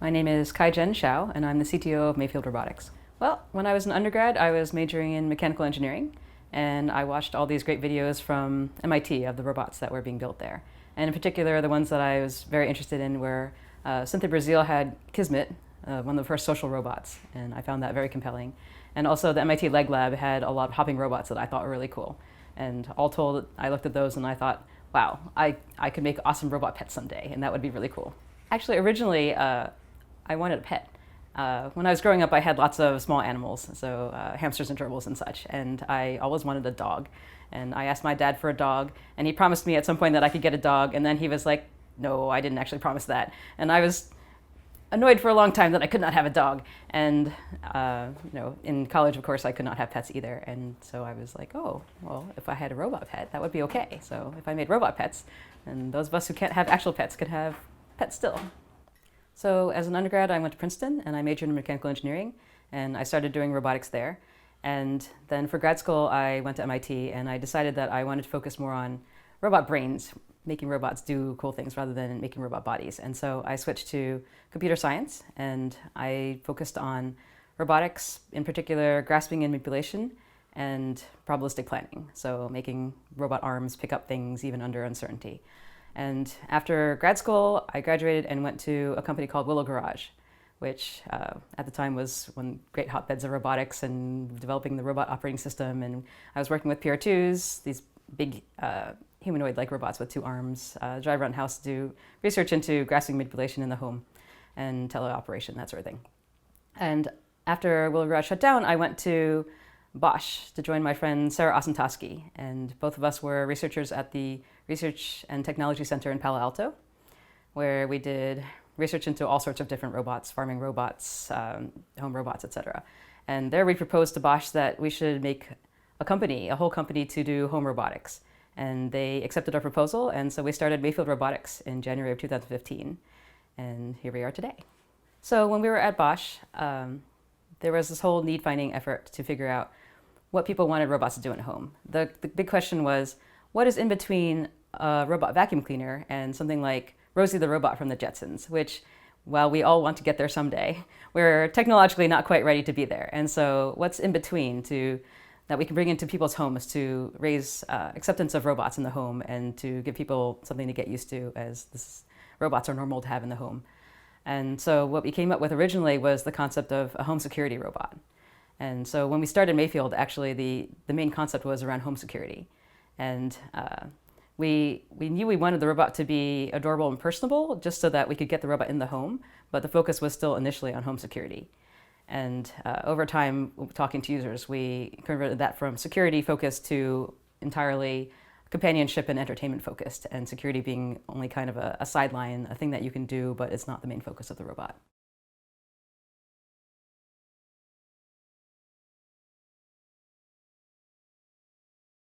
My name is Kaijen Hsiao, and I'm the CTO of Mayfield Robotics. Well, when I was an undergrad, I was majoring in mechanical engineering, and I watched all these great videos from MIT of the robots that were being built there. And in particular, the ones that I was very interested in were Synth Brazil had Kismet, one of the first social robots, and I found that very compelling. And also the MIT Leg Lab had a lot of hopping robots that I thought were really cool. And all told, I looked at those and I thought, wow, I could make awesome robot pets someday, and that would be really cool. Actually, originally, I wanted a pet. When I was growing up, I had lots of small animals, so hamsters and gerbils and such, and I always wanted a dog. And I asked my dad for a dog, and he promised me at some point that I could get a dog, and then he was like, no, I didn't actually promise that. And I was annoyed for a long time that I could not have a dog. And in college, of course, I could not have pets either. And so I was like, oh, well, if I had a robot pet, that would be okay. So if I made robot pets, and those of us who can't have actual pets could have pets still. So as an undergrad, I went to Princeton and I majored in mechanical engineering, and I started doing robotics there. And then for grad school, I went to MIT, and I decided that I wanted to focus more on robot brains, making robots do cool things rather than making robot bodies. And so I switched to computer science, and I focused on robotics, in particular grasping and manipulation, and probabilistic planning, so making robot arms pick up things even under uncertainty. And after grad school, I graduated and went to a company called Willow Garage, which at the time was one great hotbeds of robotics and developing the robot operating system. And I was working with PR2s, these big humanoid-like robots with two arms, drive around the house to do research into grasping manipulation in the home and teleoperation, that sort of thing. And after Willow Garage shut down, I went to Bosch to join my friend Sarah Osentowski, and both of us were researchers at the Research and Technology Center in Palo Alto, where we did research into all sorts of different robots, farming robots, home robots, etc. And there we proposed to Bosch that we should make a whole company to do home robotics. And they accepted our proposal, and so we started Mayfield Robotics in January of 2015, and here we are today. So when we were at Bosch, there was this whole need-finding effort to figure out what people wanted robots to do at home. The big question was, what is in between a robot vacuum cleaner and something like Rosie the Robot from the Jetsons, which, well, we all want to get there someday, we're technologically not quite ready to be there. And so what's in between that we can bring into people's homes to raise acceptance of robots in the home and to give people something to get used to, as robots are normal to have in the home. And so what we came up with originally was the concept of a home security robot. And so when we started Mayfield, actually the main concept was around home security. And we knew we wanted the robot to be adorable and personable just so that we could get the robot in the home, but the focus was still initially on home security. And over time, talking to users, we converted that from security focused to entirely companionship and entertainment focused, and security being only kind of a sideline, a thing that you can do, but it's not the main focus of the robot.